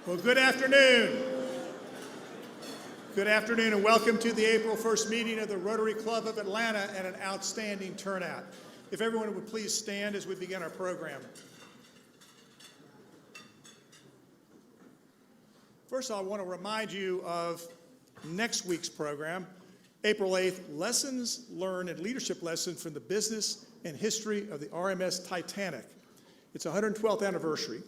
Well, good afternoon. Good afternoon and welcome to the April 1st meeting of the Rotary Club of Atlanta and an outstanding turnout. If everyone would please stand as we begin our program. First, I want to remind you of next week's program, April 8th, Lessons Learned and Leadership Lessons from the Business and History of the RMS Titanic. It's 112th anniversary.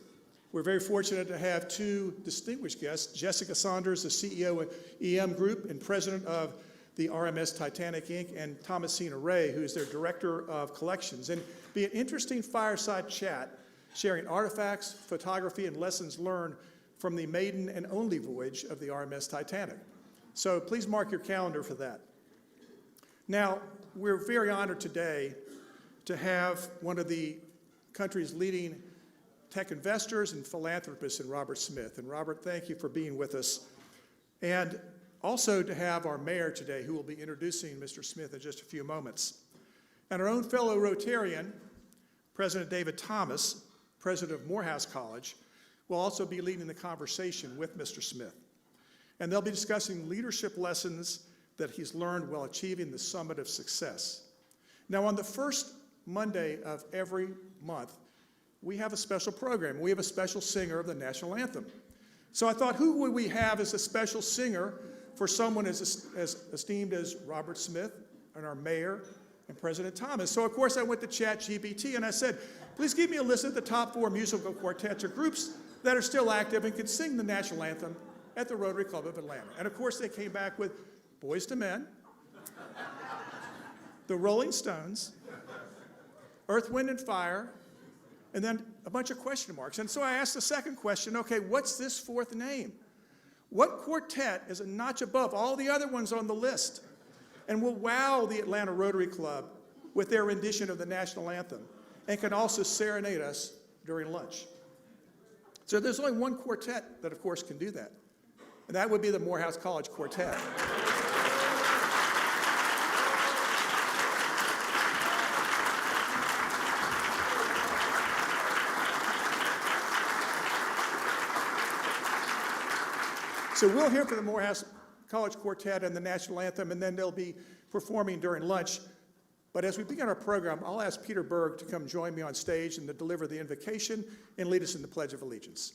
We're very fortunate to have two distinguished guests, Jessica Saunders, the CEO of EM Group and president of the RMS Titanic, Inc., and Thomasina Ray, who is their director of collections. And be an interesting fireside chat, sharing artifacts, photography, and lessons learned from the maiden and only voyage of the RMS Titanic. So please mark your calendar for that. Now, we're very honored today to have one of the country's leading tech investors and philanthropists in Robert Smith. And Robert, thank you for being with us. And also to have our mayor today, who will be introducing Mr. Smith in just a few moments. And our own fellow Rotarian, President David Thomas, president of Morehouse College, will also be leading the conversation with Mr. Smith. And they'll be discussing leadership lessons that he's learned while achieving the summit of success. Now, on the first Monday of every month, we have a special program. We have a special singer of the national anthem. So I thought, who would we have as a special singer for someone as esteemed as Robert Smith and our mayor and President Thomas? So of course I went to ChatGPT and I said, please give me a list of the top 4 musical quartets or groups that are still active and can sing the national anthem at the Rotary Club of Atlanta. And of course they came back with Boyz II Men, the Rolling Stones, Earth, Wind, and Fire, and then a bunch of question marks. And so I asked the second question, okay, what's this fourth name? What quartet is a notch above all the other ones on the list and will wow the Atlanta Rotary Club with their rendition of the national anthem and can also serenade us during lunch? So there's only one quartet that, of course, can do that, and that would be the Morehouse College Quartet. So we'll hear from the Morehouse College Quartet and the national anthem, and then they'll be performing during lunch. But as we begin our program, I'll ask Peter Berg to come join me on stage and to deliver the invocation and lead us in the Pledge of Allegiance.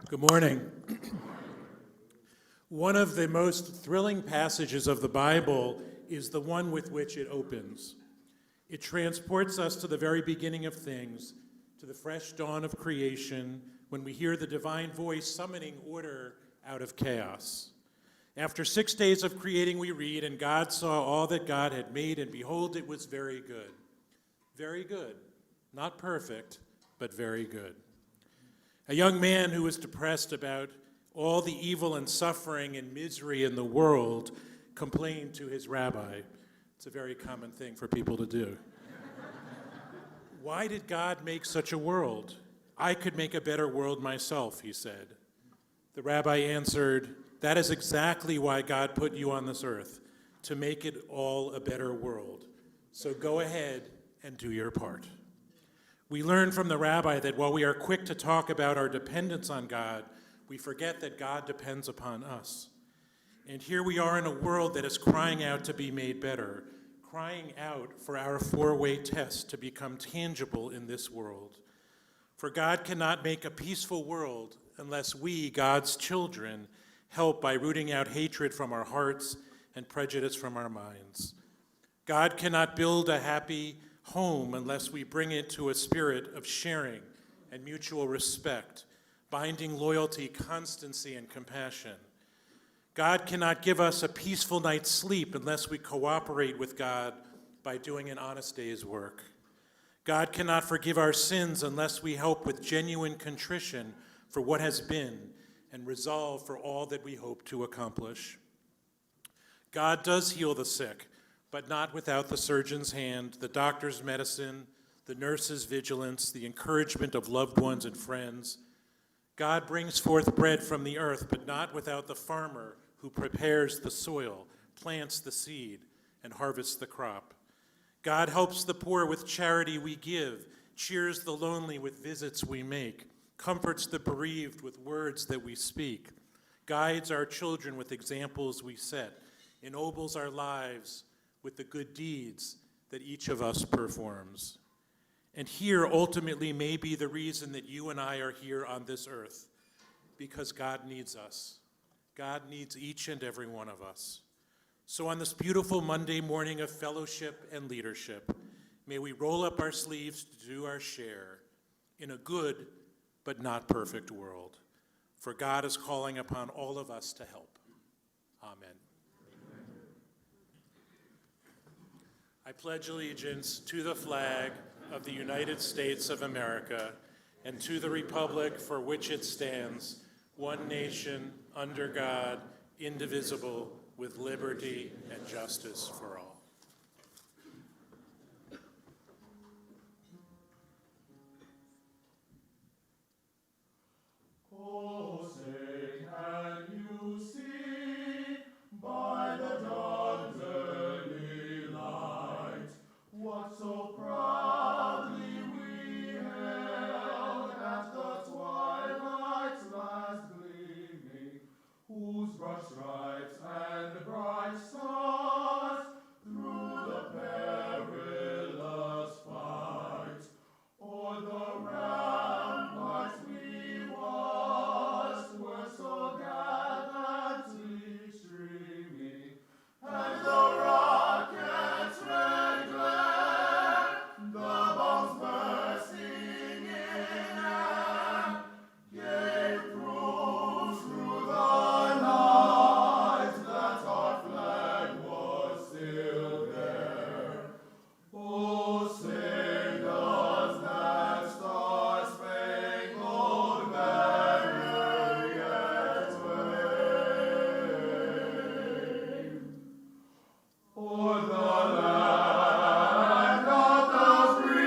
Good morning. One of the most thrilling passages of the Bible is the one with which it opens. It transports us to the very beginning of things, to the fresh dawn of creation, when we hear the divine voice summoning order out of chaos. After 6 days of creating, we read, and God saw all that God had made, and behold, it was very good. Very good. Not perfect, but very good. A young man who was depressed about all the evil and suffering and misery in the world complained to his rabbi. It's a very common thing for people to do. Why did God make such a world? I could make a better world myself, he said. The rabbi answered, that is exactly why God put you on this earth, to make it all a better world. So go ahead and do your part. We learn from the rabbi that while we are quick to talk about our dependence on God, we forget that God depends upon us. And here we are in a world that is crying out to be made better, crying out for our 4-way test to become tangible in this world. For God cannot make a peaceful world unless we, God's children, help by rooting out hatred from our hearts and prejudice from our minds. God cannot build a happy home unless we bring it to a spirit of sharing and mutual respect, binding loyalty, constancy, and compassion. God cannot give us a peaceful night's sleep unless we cooperate with God by doing an honest day's work. God cannot forgive our sins unless we help with genuine contrition for what has been and resolve for all that we hope to accomplish. God does heal the sick, but not without the surgeon's hand, the doctor's medicine, the nurse's vigilance, the encouragement of loved ones and friends. God brings forth bread from the earth, but not without the farmer who prepares the soil, plants the seed, and harvests the crop. God helps the poor with charity we give, cheers the lonely with visits we make, comforts the bereaved with words that we speak, guides our children with examples we set, ennobles our lives with the good deeds that each of us performs. And here ultimately may be the reason that you and I are here on this earth, because God needs us. God needs each and every one of us. So on this beautiful Monday morning of fellowship and leadership, may we roll up our sleeves to do our share in a good but not perfect world. For God is calling upon all of us to help. Amen. I pledge allegiance to the flag of the United States of America and to the republic for which it stands, one nation, under God, indivisible, with liberty and justice for all. Oh, say, can you see by the dawn's early light what so proudly we hailed at the twilight's last gleaming, whose broad stripes and bright stars through the perilous fight o'er the ramparts we watched were so gallantly streaming, and the rocket's red glare, the bombs bursting in air, gave proof through the night that our flag was still there. Oh, say does that star-spangled banner yet wave o'er the land of the free?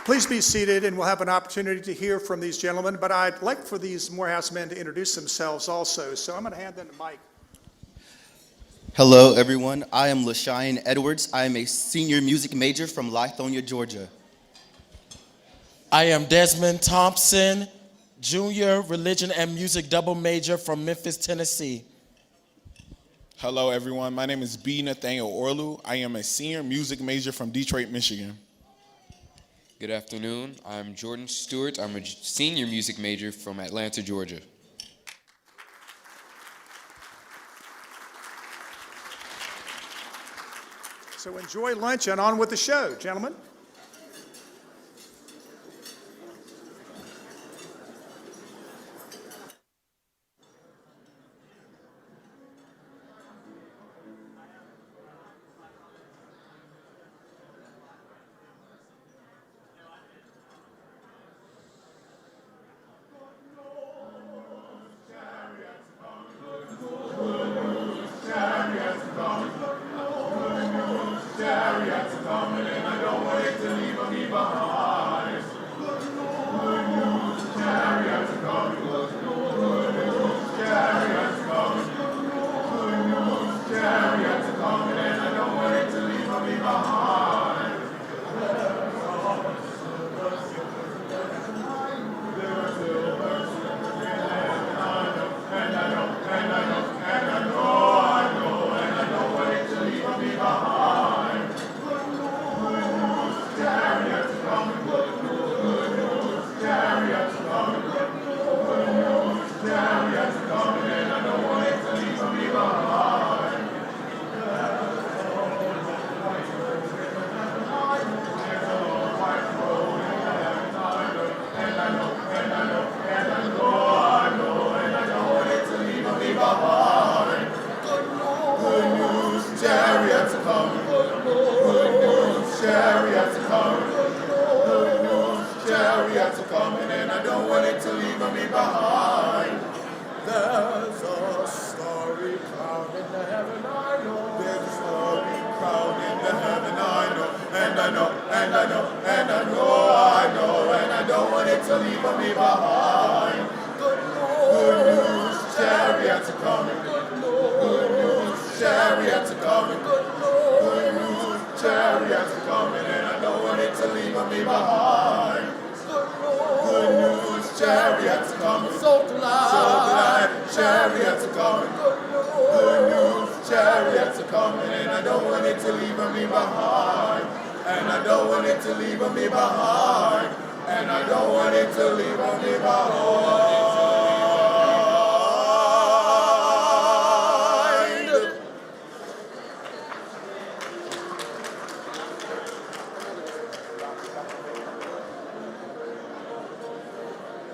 Please be seated, and we'll have an opportunity to hear from these gentlemen, but I'd like for these Morehouse men to introduce themselves also, so I'm going to hand them to Mike. Hello, everyone. I am LaShyan Edwards. I am a senior music major from Lithonia, Georgia. I am Desmond Thompson, junior religion and music double major from Memphis, Tennessee. Hello, everyone. My name is B. Nathaniel Orlu. I am a senior music major from Detroit, Michigan. Good afternoon. I'm Jordan Stewart. I'm a senior music major from Atlanta, Georgia. So enjoy lunch and on with the show, gentlemen. Chariots coming. to leave me behind. There's a starry crown in the heaven, I know. There's a starry crown in the heaven, I know, and I know, and I know, and I know, I know, and I don't want it to leave me behind. Good news, chariots are coming. Good news, chariots are coming. Good news, chariots are coming, and I don't want it to leave me behind. Good news, chariots are coming. So glad, Chariots are coming. Good news, chariots are coming, and I don't want it to leave me behind. And I don't want it to leave me behind. And I don't want it to leave me behind.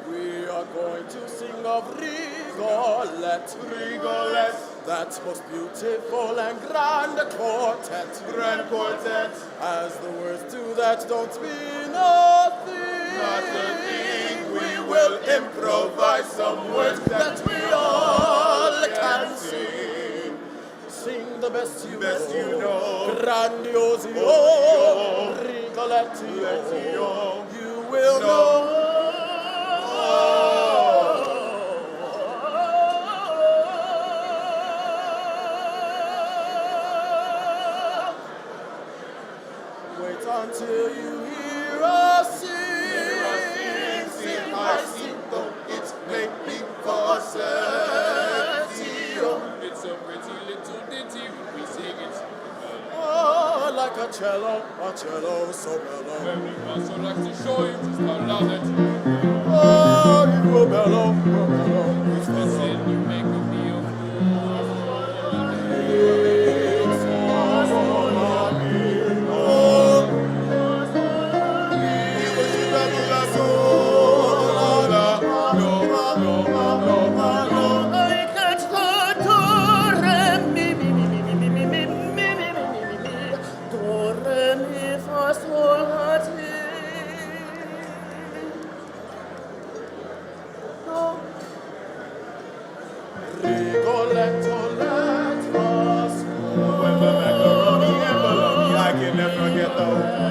we are going to sing of Rigolet, Rigolet, that most beautiful and grand quartet. grand quartet, As the words to that don't mean nothing, not a thing. We will improvise some words that we all can sing. Sing the best you Best you know. know. Grandiosio, Rigoletio, Rigoletio. you will No. know. Wait until you hear us sing. Sing, I sing, though it's maybe for Sergio. It's a pretty little ditty, we sing it. Oh, like a cello so mellow. When we also like to show you just how loud that Oh, you go mellow, it's the sin you make of me a Rigoletto, let us When the macaroni and bologna, I can never forget those.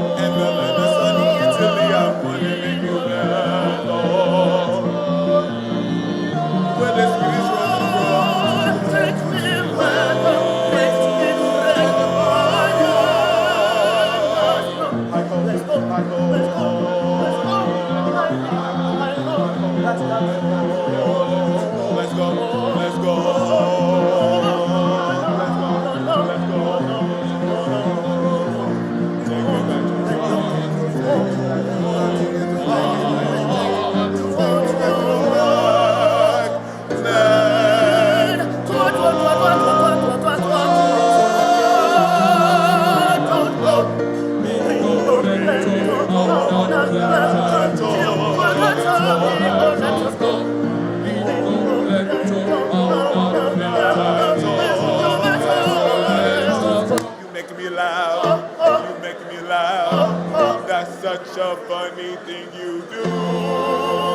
And the sunny Italy, I'm wondering you now. Well, let's get this Let's go, let's go. Let's go, let's go. Take me back to You making me loud, you making me loud. That's such a funny thing you do.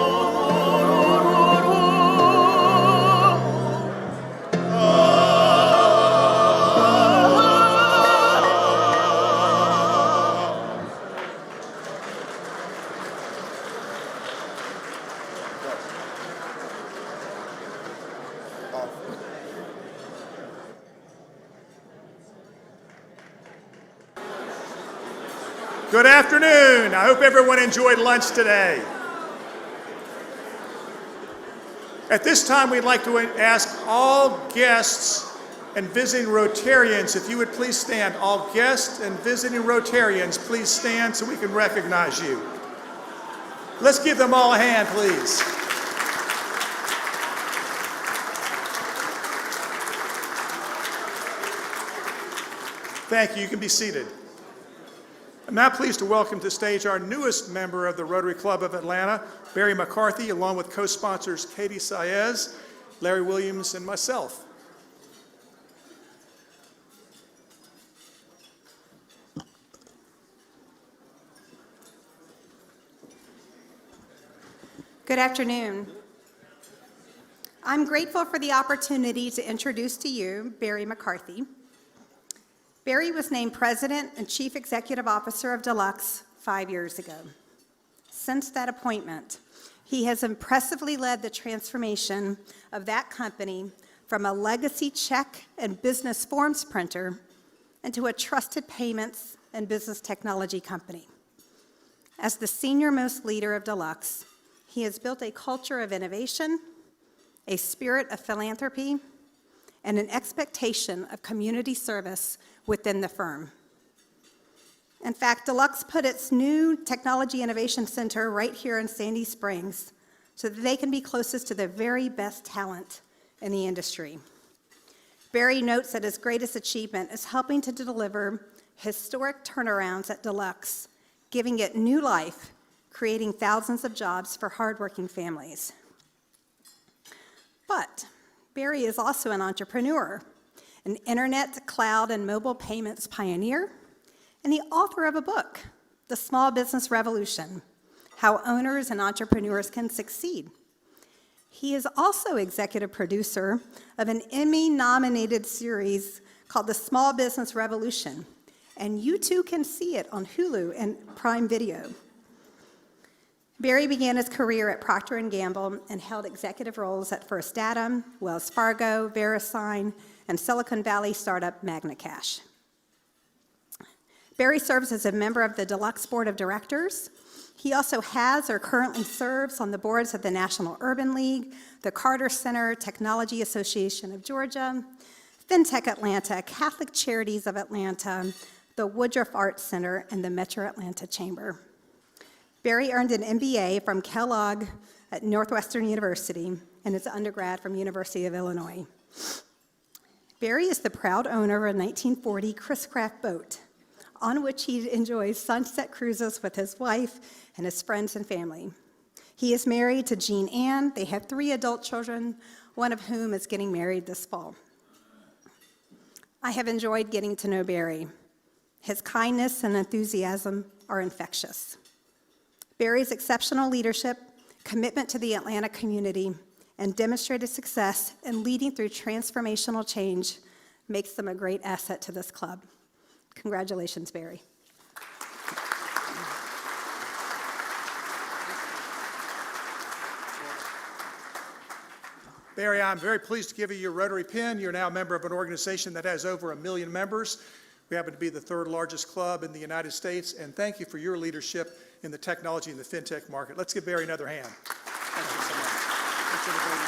Good afternoon. I hope everyone enjoyed lunch today. At this time, we'd like to ask all guests and visiting Rotarians, if you would please stand. All guests and visiting Rotarians, please stand so we can recognize you. Let's give them all a hand, please. Thank you. You can be seated. I'm now pleased to welcome to the stage our newest member of the Rotary Club of Atlanta, Barry McCarthy, along with co-sponsors Katie Saez, Larry Williams, and myself. Good afternoon. I'm grateful for the opportunity to introduce to you Barry McCarthy. Barry was named President and Chief Executive Officer of Deluxe 5 years ago. Since that appointment, he has impressively led the transformation of that company from a legacy check and business forms printer into a trusted payments and business technology company. As the senior-most leader of Deluxe, he has built a culture of innovation, a spirit of philanthropy, and an expectation of community service within the firm. In fact, Deluxe put its new Technology Innovation Center right here in Sandy Springs so that they can be closest to the very best talent in the industry. Barry notes that his greatest achievement is helping to deliver historic turnarounds at Deluxe, giving it new life, creating thousands of jobs for hardworking families. But Barry is also an entrepreneur, an internet, cloud, and mobile payments pioneer, and the author of a book, The Small Business Revolution: How Owners and Entrepreneurs Can Succeed. He is also executive producer of an Emmy-nominated series called The Small Business Revolution, and you too can see it on Hulu and Prime Video. Barry began his career at Procter & Gamble and held executive roles at First Data, Wells Fargo, VeriSign, and Silicon Valley startup MagnaCash. Barry serves as a member of the Deluxe Board of Directors. He also has or currently serves on the boards of the National Urban League, the Carter Center Technology Association of Georgia, FinTech Atlanta, Catholic Charities of Atlanta, the Woodruff Arts Center, and the Metro Atlanta Chamber. Barry earned an MBA from Kellogg at Northwestern University and his undergrad from University of Illinois. Barry is the proud owner of a 1940 Chris Craft boat, on which he enjoys sunset cruises with his wife and his friends and family. He is married to Jean Ann. They have 3 adult children, one of whom is getting married this fall. I have enjoyed getting to know Barry. His kindness and enthusiasm are infectious. Barry's exceptional leadership, commitment to the Atlanta community, and demonstrated success in leading through transformational change makes them a great asset to this club. Congratulations, Barry. Barry, I'm very pleased to give you your Rotary pin. You're now a member of an organization that has over 1 million members. We happen to be the 3rd largest club in the United States, and thank you for your leadership in the technology and the fintech market. Let's give Barry another hand. Thank you so much. Thanks, everybody.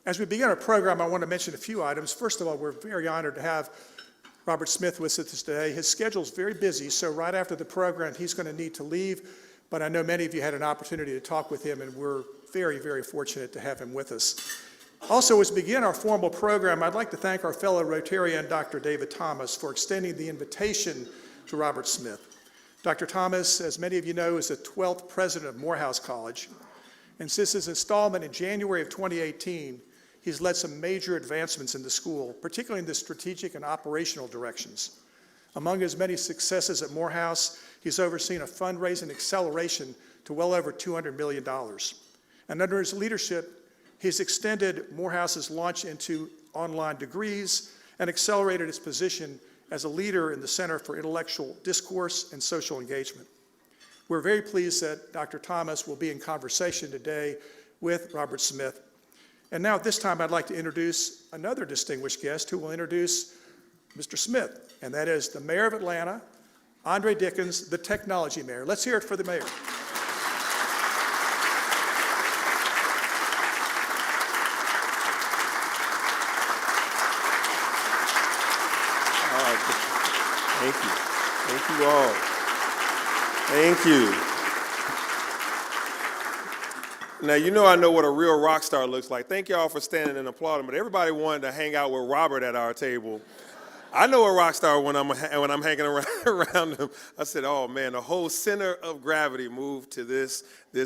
As we begin our program, I want to mention a few items. First of all, we're very honored to have Robert Smith with us today. His schedule's very busy, so right after the program, he's going to need to leave, but I know many of you had an opportunity to talk with him, and we're very, very fortunate to have him with us. Also, as we begin our formal program, I'd like to thank our fellow Rotarian, Dr. David Thomas, for extending the invitation to Robert Smith. Dr. Thomas, as many of you know, is the 12th president of Morehouse College, and since his installment in January of 2018, he's led some major advancements in the school, particularly in the strategic and operational directions. Among his many successes at Morehouse, he's overseen a fundraising acceleration to well over $200 million. And under his leadership, he's extended Morehouse's launch into online degrees and accelerated its position as a leader in the Center for Intellectual Discourse and Social Engagement. We're very pleased that Dr. Thomas will be in conversation today with Robert Smith. And now at this time, I'd like to introduce another distinguished guest who will introduce Mr. Smith, and that is the Mayor of Atlanta, Andre Dickens, the Technology Mayor. Let's hear it for the Mayor. Thank you. Thank you all. Thank you. Now, you know I know what a real rock star looks like. Thank y'all for standing and applauding, but everybody wanted to hang out with Robert at our table. I know a rock star when I'm hanging around them. I said, oh man, the whole center of gravity moved to this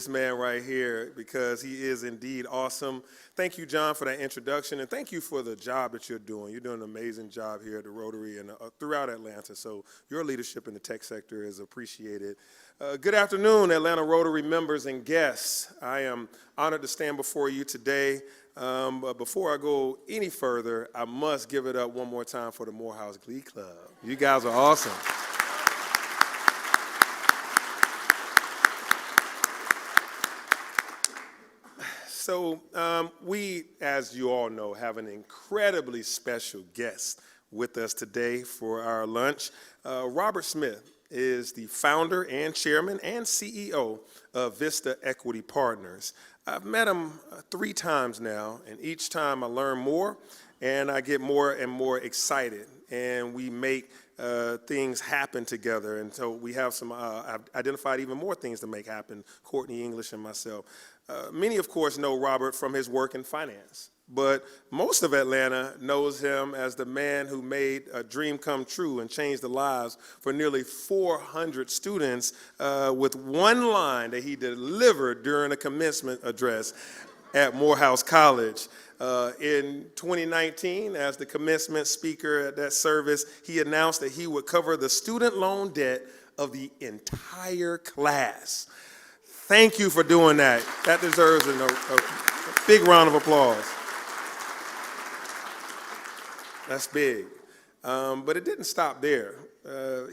man right here because he is indeed awesome. Thank you, John, for that introduction, and thank you for the job that you're doing. You're doing an amazing job here at the Rotary and throughout Atlanta, so your leadership in the tech sector is appreciated. Good afternoon, Atlanta Rotary members and guests. I am honored to stand before you today. But before I go any further, I must give it up one more time for the Morehouse Glee Club. You guys are awesome. So we, as you all know, have an incredibly special guest with us today for our lunch. Robert Smith is the founder and chairman and CEO of Vista Equity Partners. I've met him 3 times now, and each time I learn more, and I get more and more excited, and we make things happen together. And so we have I've identified even more things to make happen, Courtney English and myself. Many, of course, know Robert from his work in finance, but most of Atlanta knows him as the man who made a dream come true and changed the lives for nearly 400 students with one line that he delivered during a commencement address at Morehouse College. In 2019, as the commencement speaker at that service, he announced that he would cover the student loan debt of the entire class. Thank you for doing that. That deserves a big round of applause. That's big. But it didn't stop there.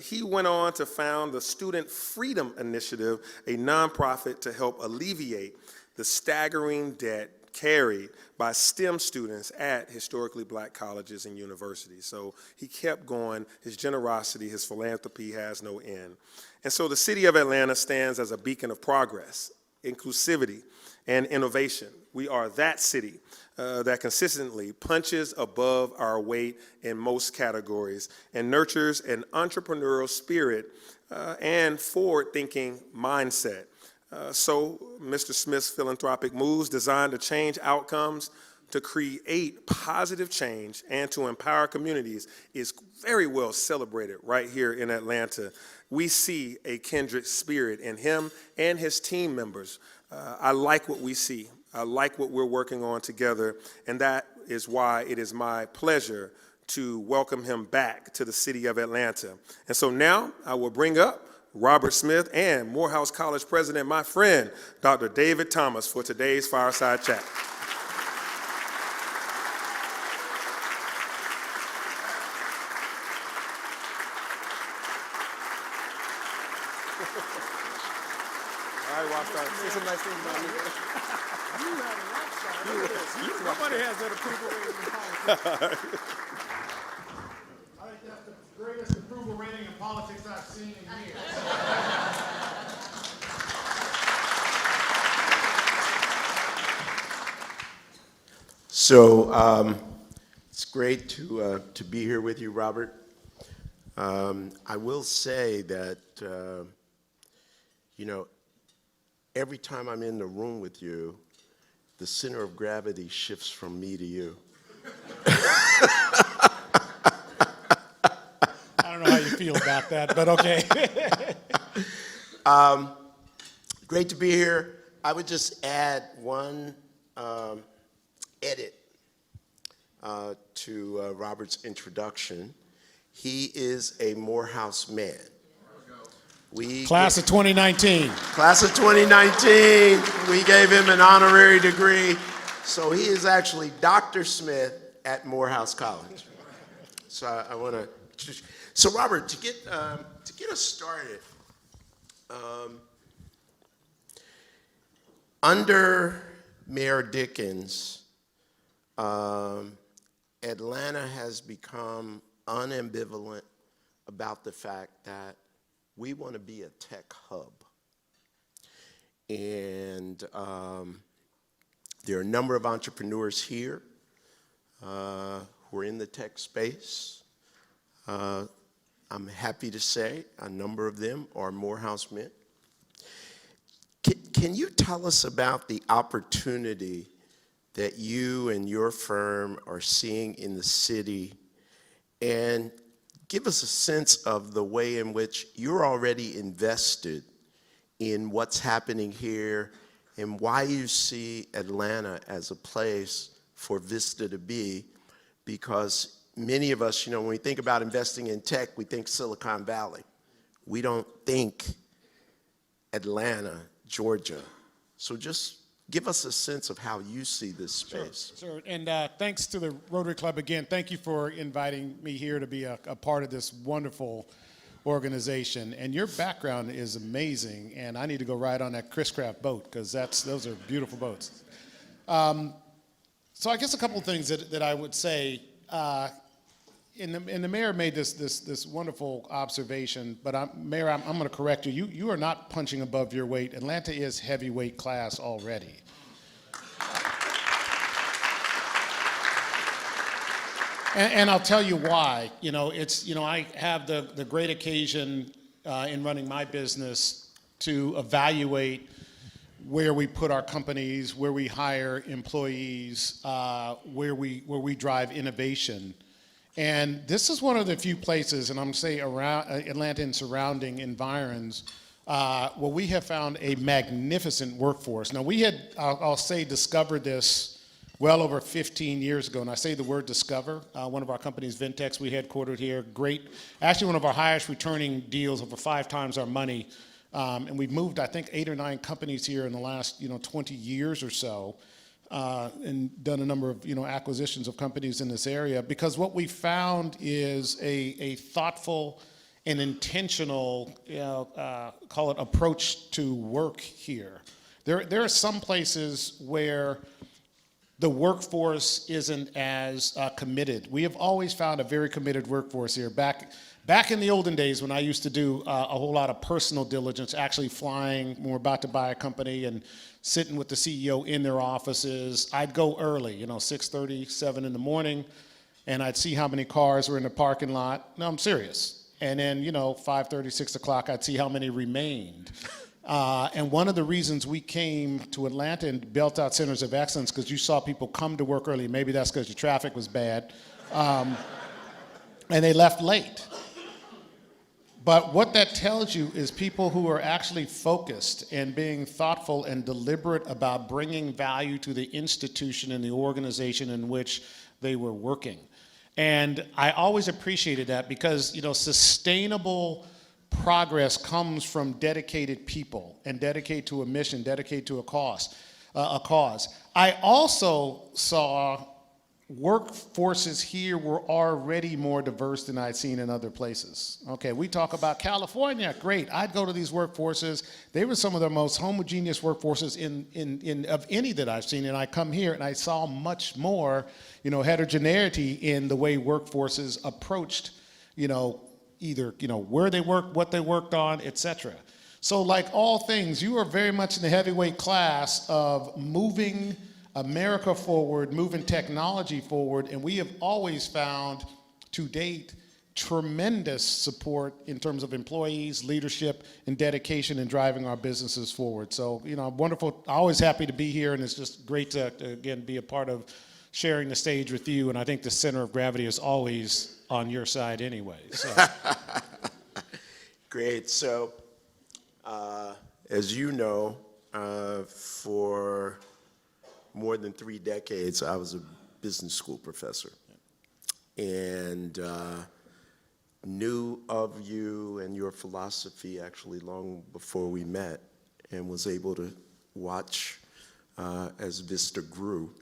He went on to found the Student Freedom Initiative, a nonprofit to help alleviate the staggering debt carried by STEM students at historically black colleges and universities. So he kept going. His generosity, his philanthropy has no end. And so the city of Atlanta stands as a beacon of progress, inclusivity, and innovation. We are that city that consistently punches above our weight in most categories and nurtures an entrepreneurial spirit and forward-thinking mindset. So Mr. Smith's philanthropic moves designed to change outcomes, to create positive change, and to empower communities is very well celebrated right here in Atlanta. We see a kindred spirit in him and his team members. I like what we see. I like what we're working on together, and that is why it is my pleasure to welcome him back to the city of Atlanta. And so now I will bring up Robert Smith and Morehouse College President, my friend, Dr. David Thomas, for today's Fireside Chat. All right, Rockstar. Say some nice things about me. Nobody has that approval rating in politics. I think that's the greatest approval rating in politics I've seen in years. So it's great to be here with you, Robert. I will say that, every time I'm in the room with you, the center of gravity shifts from me to you. I don't know how you feel about that, but okay. Great to be here. I would just add one edit to Robert's introduction. He is a Morehouse man. Class of 2019. Class of 2019, we gave him an honorary degree. So he is actually Dr. Smith at Morehouse College. So I want to, so Robert, to get us started, under Mayor Dickens, Atlanta has become unambivalent about the fact that we want to be a tech hub. And there are a number of entrepreneurs here who are in the tech space. I'm happy to say a number of them are Morehouse men. Can you tell us about the opportunity that you and your firm are seeing in the city? And give us a sense of the way in which you're already invested in what's happening here and why you see Atlanta as a place for Vista to be, because many of us, when we think about investing in tech, we think Silicon Valley. We don't think Atlanta, Georgia. So just give us a sense of how you see this space. Sure. And thanks to the Rotary Club again. Thank you for inviting me here to be a part of this wonderful organization. And your background is amazing, and I need to go ride on that Chris Craft boat because those are beautiful boats. So I guess a couple of things that I would say. And the mayor made this wonderful observation, but Mayor, I'm going to correct you. You are not punching above your weight. Atlanta is heavyweight class already. And I'll tell you why. I have the great occasion in running my business to evaluate where we put our companies, where we hire employees, where we drive innovation. And this is one of the few places, and I'm saying around Atlanta and surrounding environs, where we have found a magnificent workforce. Now we had, I'll say, discovered this well over 15 years ago, and I say the word discover. One of our companies, Ventex, we headquartered here, great, actually one of our highest returning deals, over 5 times our money. And we've moved, I think, 8 or 9 companies here in the last, 20 years or so. And done a number of acquisitions of companies in this area, because what we found is a thoughtful and intentional call it approach to work here. There are some places where the workforce isn't as committed. We have always found a very committed workforce here. Back in the olden days when I used to do a whole lot of personal diligence, actually flying when we're about to buy a company and sitting with the CEO in their offices, I'd go early, 6:30, 7 in the morning, and I'd see how many cars were in the parking lot. No, I'm serious. And then, 5:30, 6 o'clock, I'd see how many remained. And one of the reasons we came to Atlanta and built out centers of excellence, because you saw people come to work early. Maybe that's because your traffic was bad. And they left late. But what that tells you is people who are actually focused and being thoughtful and deliberate about bringing value to the institution and the organization in which they were working. And I always appreciated that because, sustainable progress comes from dedicated people and dedicated to a mission, dedicated to a cause. I also saw workforces here were already more diverse than I'd seen in other places. Okay, we talk about California, great. I'd go to these workforces. They were some of the most homogeneous workforces of any that I've seen. And I come here and I saw much more, heterogeneity in the way workforces approached, either, where they worked, what they worked on, et cetera. So like all things, you are very much in the heavyweight class of moving America forward, moving technology forward, and we have always found, to date, tremendous support in terms of employees, leadership, and dedication in driving our businesses forward. So, wonderful. Always happy to be here, and it's just great to again, be a part of sharing the stage with you, and I think the center of gravity is always on your side anyway. So. Great. So, as you know, for more than 3 decades, I was a business school professor, and knew of you and your philosophy actually long before we met, and was able to watch as Vista grew.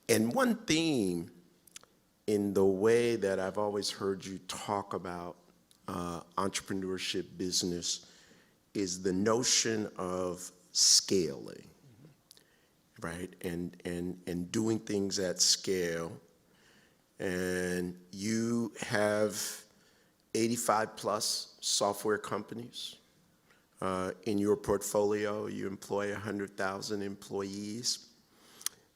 And one theme in the way that I've always heard you talk about entrepreneurship, business, is the notion of scaling. Right, and doing things at scale. And you have 85 plus software companies in your portfolio. You employ 100,000 employees.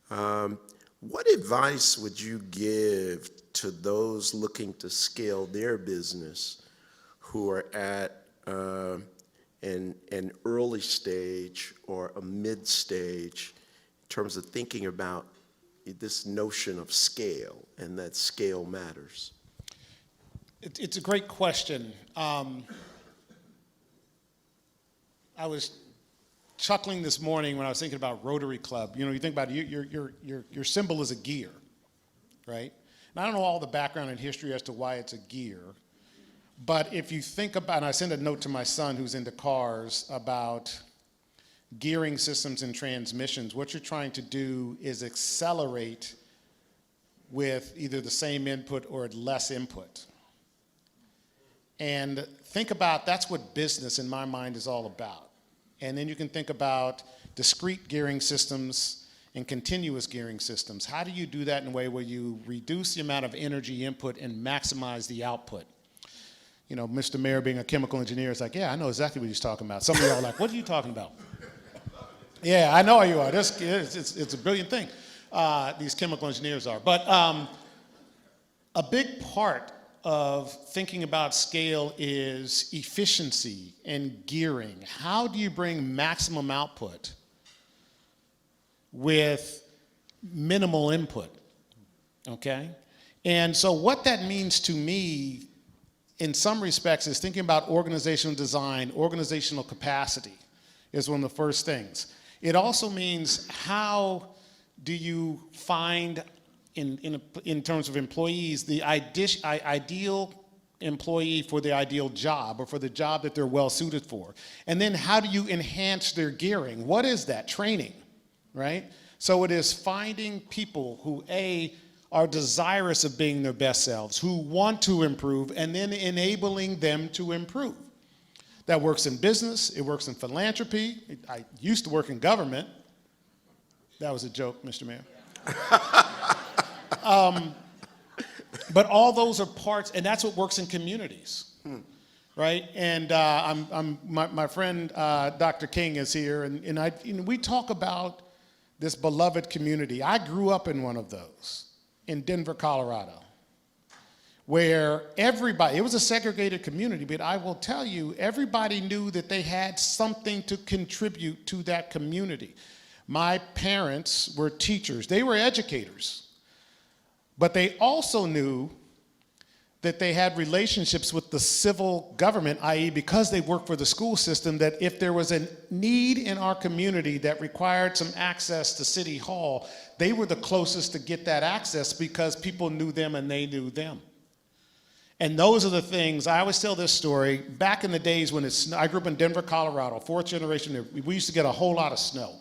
What advice would you give to those looking to scale their business who are at an early stage or a mid stage, in terms of thinking about this notion of scale and that scale matters? It's a great question. I was chuckling this morning when I was thinking about Rotary Club. You know, you think about it, your symbol is a gear, right? And I don't know all the background and history as to why it's a gear, but if you think about, and I sent a note to my son who's into cars about gearing systems and transmissions, what you're trying to do is accelerate with either the same input or less input. And think about, that's what business in my mind is all about. And then you can think about discrete gearing systems and continuous gearing systems. How do you do that in a way where you reduce the amount of energy input and maximize the output? You know, Mr. Mayor being a chemical engineer is like, yeah, I know exactly what he's talking about. Some of y'all are like, what are you talking about? Yeah, I know you are. It's a brilliant thing. These chemical engineers are. But a big part of thinking about scale is efficiency and gearing. How do you bring maximum output with minimal input? Okay? And so what that means to me, in some respects, is thinking about organizational design, organizational capacity is one of the first things. It also means how do you find, in terms of employees, the ideal employee for the ideal job or for the job that they're well suited for? And then how do you enhance their gearing? What is that? Training, right? So it is finding people who, A, are desirous of being their best selves, who want to improve, and then enabling them to improve. That works in business, it works in philanthropy. I used to work in government. That was a joke, Mr. Mayor. But all those are parts, and that's what works in communities, right? And my friend Dr. King is here, and we talk about this beloved community. I grew up in one of those in Denver, Colorado, where everybody, it was a segregated community, but I will tell you, everybody knew that they had something to contribute to that community. My parents were teachers, they were educators, but they also knew that they had relationships with the civil government, i.e. because they worked for the school system, that if there was a need in our community that required some access to City Hall, they were the closest to get that access because people knew them and they knew them. And those are the things, I always tell this story, back in the days when I grew up in Denver, Colorado, fourth generation, we used to get a whole lot of snow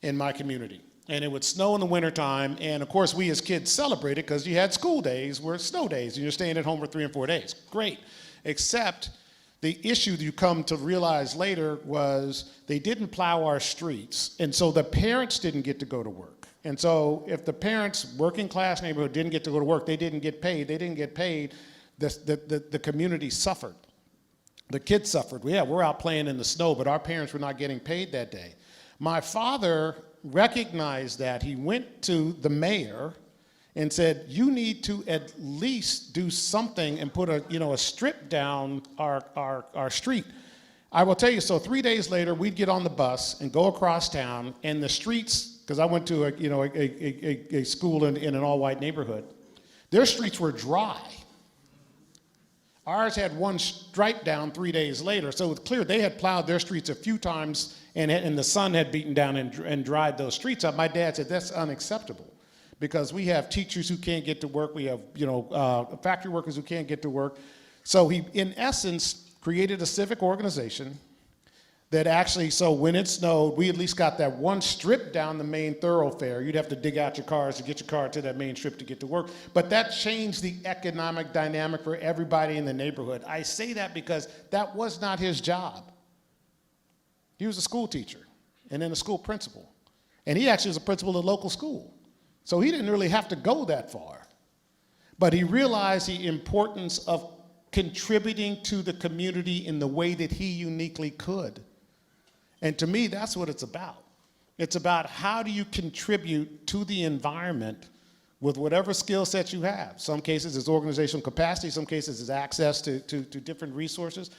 in my community. And it would snow in the wintertime, and of course we as kids celebrated because you had school days were snow days, and you're staying at home for 3 and 4 days. Great, except the issue that you come to realize later was they didn't plow our streets, and so the parents didn't get to go to work. And so if the parents, working class neighborhood, didn't get to go to work, they didn't get paid, the community suffered. The kids suffered. Yeah, we're out playing in the snow, but our parents were not getting paid that day. My father recognized that. He went to the mayor and said, you need to at least do something and put a strip down our street. I will tell you, so 3 days later, we'd get on the bus and go across town, and the streets, because I went to a school in an all-white neighborhood, their streets were dry. Ours had one stripe down 3 days later, so it was clear they had plowed their streets a few times, and the sun had beaten down and dried those streets up. My dad said, that's unacceptable, because we have teachers who can't get to work, we have factory workers who can't get to work. So he, in essence, created a civic organization that actually, so when it snowed, we at least got that one strip down the main thoroughfare. You'd have to dig out your cars to get your car to that main strip to get to work. But that changed the economic dynamic for everybody in the neighborhood. I say that because that was not his job. He was a school teacher and then a school principal. And he actually was a principal of a local school. So he didn't really have to go that far. But he realized the importance of contributing to the community in the way that he uniquely could. And to me, that's what it's about. It's about how do you contribute to the environment with whatever skill set you have. Some cases it's organizational capacity, some cases it's access to different resources.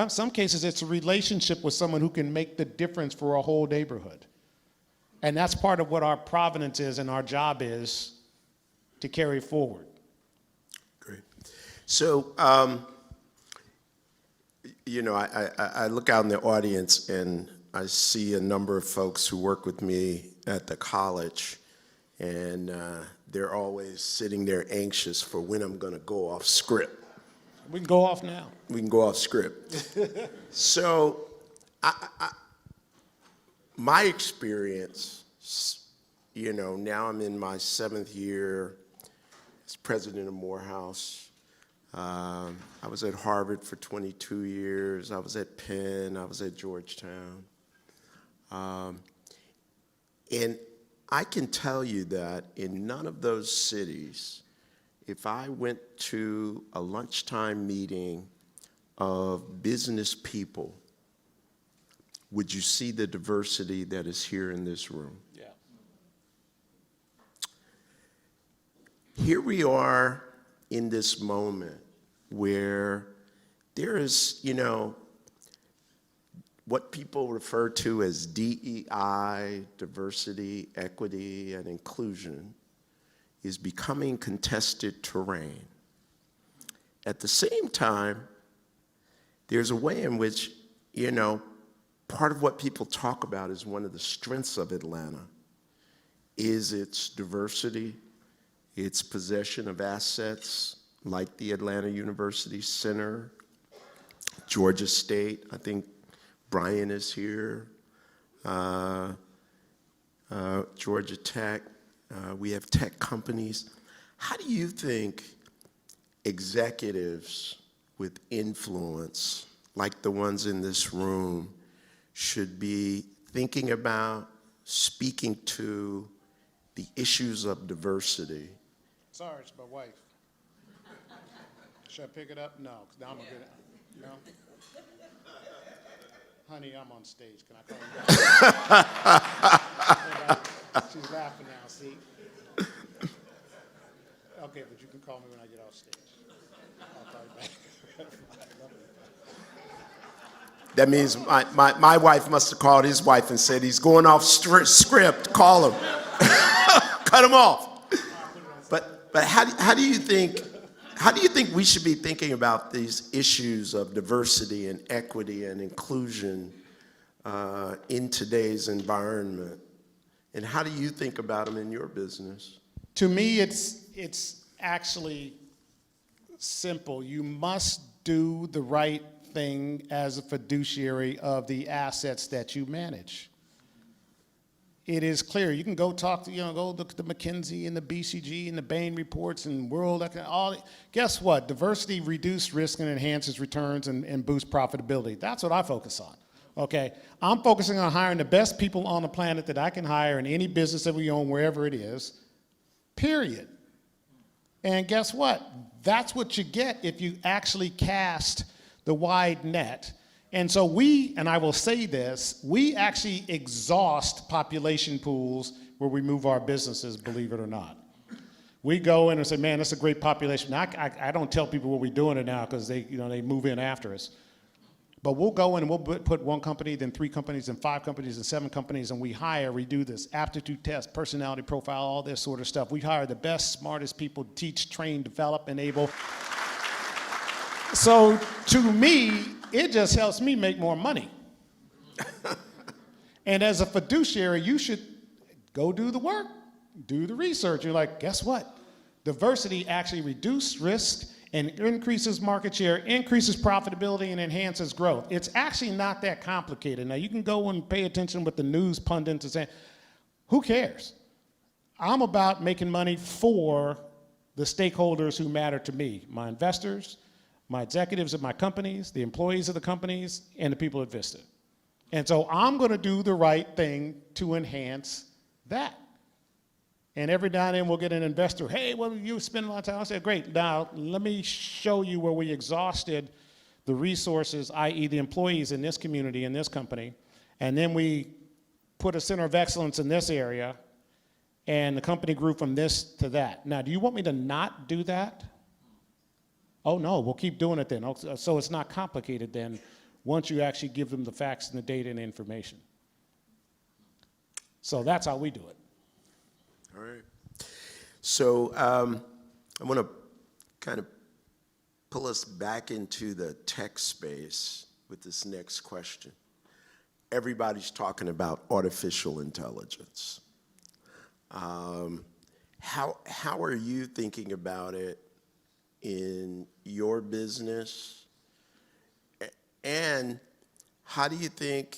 Some cases it's a relationship with someone who can make the difference for a whole neighborhood. And that's part of what our provenance is and our job is to carry forward. Great. So, I look out in the audience and I see a number of folks who work with me at the college, and they're always sitting there anxious for when I'm going to go off script. We can go off now. We can go off script. So, my experience, now I'm in my 7th year as president of Morehouse. I was at Harvard for 22 years. I was at Penn. I was at Georgetown. And I can tell you that in none of those cities, if I went to a lunchtime meeting of business people, would you see the diversity that is here in this room? Yeah. Here we are in this moment where there is, what people refer to as DEI, diversity, equity, and inclusion, is becoming contested terrain. At the same time, there's a way in which, part of what people talk about is one of the strengths of Atlanta is its diversity, its possession of assets like the Atlanta University Center, Georgia State, I think Brian is here, Georgia Tech, we have tech companies. How do you think executives with influence, like the ones in this room, should be thinking about, speaking to the issues of diversity? Sorry, it's my wife. Should I pick it up? No, 'cause now I'm gonna get it. No? Honey, I'm on stage. Can I call you back? She's laughing now, see? Okay, but you can call me when I get off stage. I'll call you back. That means my wife must have called his wife and said, he's going off script, call him. Cut him off. But how do you think we should be thinking about these issues of diversity and equity and inclusion in today's environment? And how do you think about them in your business? To me, it's actually simple. You must do the right thing as a fiduciary of the assets that you manage. It is clear. You can go talk to, go look at the McKinsey and the BCG and the Bain reports and guess what? Diversity reduces risk and enhances returns and boosts profitability. That's what I focus on, okay? I'm focusing on hiring the best people on the planet that I can hire in any business that we own, wherever it is, period. And guess what? That's what you get if you actually cast the wide net. And so and I will say this, we actually exhaust population pools where we move our businesses, believe it or not. We go in and say, man, that's a great population. I don't tell people what we're doing it now because they move in after us. But we'll go in and we'll put 1 company, then 3 companies, then 5 companies, and 7 companies, and we do this aptitude test, personality profile, all this sort of stuff. We hire the best, smartest people, teach, train, develop, enable. So to me, it just helps me make more money. And as a fiduciary, you should go do the work, do the research. You're like, guess what? Diversity actually reduces risk and increases market share, increases profitability, and enhances growth. It's actually not that complicated. Now, you can go and pay attention with the news pundits and say, who cares? I'm about making money for the stakeholders who matter to me, my investors, my executives of my companies, the employees of the companies, and the people at Vista. And so I'm going to do the right thing to enhance that. And every now and then we'll get an investor, hey, well, you spend a lot of time. I said, great, now let me show you where we exhausted the resources, i.e. the employees in this community, in this company, and then we put a center of excellence in this area, and the company grew from this to that. Now, do you want me to not do that? Oh, no, we'll keep doing it then. So it's not complicated then once you actually give them the facts and the data and the information. So that's how we do it. All right. So I want to kind of pull us back into the tech space with this next question. Everybody's talking about artificial intelligence. How are you thinking about it in your business? And how do you think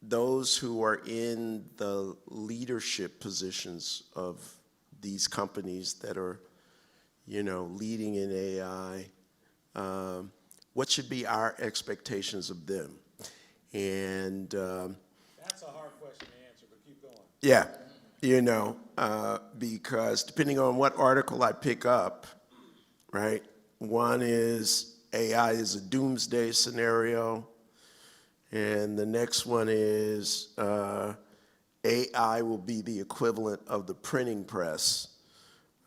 those who are in the leadership positions of these companies that are, leading in AI, what should be our expectations of them? And That's a hard question to answer, but keep going. yeah, because depending on what article I pick up, right? One is AI is a doomsday scenario, and the next one is AI will be the equivalent of the printing press,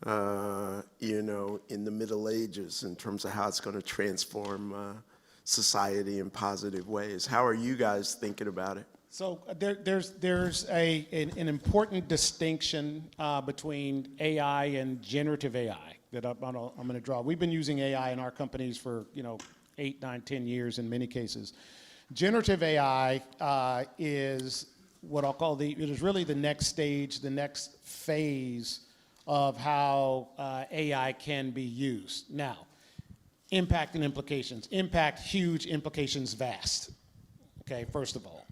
in the Middle Ages in terms of how it's going to transform society in positive ways. How are you guys thinking about it? So there's an important distinction between AI and generative AI that I'm going to draw. We've been using AI in our companies for 8, 9, 10 years in many cases. Generative AI is what I'll call it is really the next stage, the next phase of how AI can be used. Now, impact and implications. Impact, huge. Implications, vast. Okay, first of all.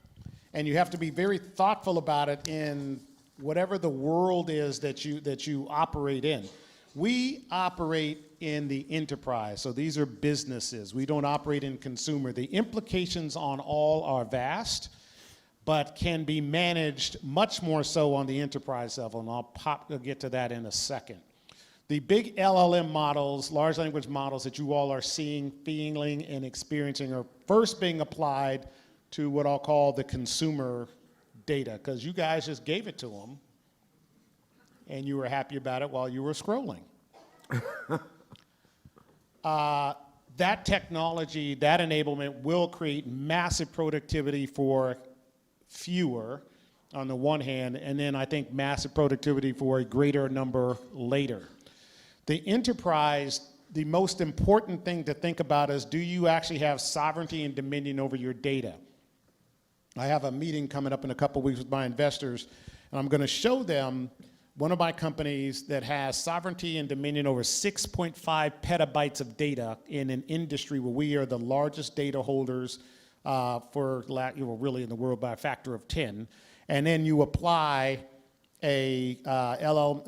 And you have to be very thoughtful about it in whatever the world is that you operate in. We operate in the enterprise, so these are businesses. We don't operate in consumer. The implications on all are vast, but can be managed much more so on the enterprise level, and I'll get to that in a second. The big LLM models, large language models that you all are seeing, feeling, and experiencing are first being applied to what I'll call the consumer data, because you guys just gave it to them, and you were happy about it while you were scrolling. That technology, that enablement will create massive productivity for fewer on the one hand, and then I think massive productivity for a greater number later. The enterprise, the most important thing to think about is, do you actually have sovereignty and dominion over your data? I have a meeting coming up in a couple weeks with my investors, and I'm going to show them one of my companies that has sovereignty and dominion over 6.5 petabytes of data in an industry where we are the largest data holders really in the world by a factor of 10. And then you apply a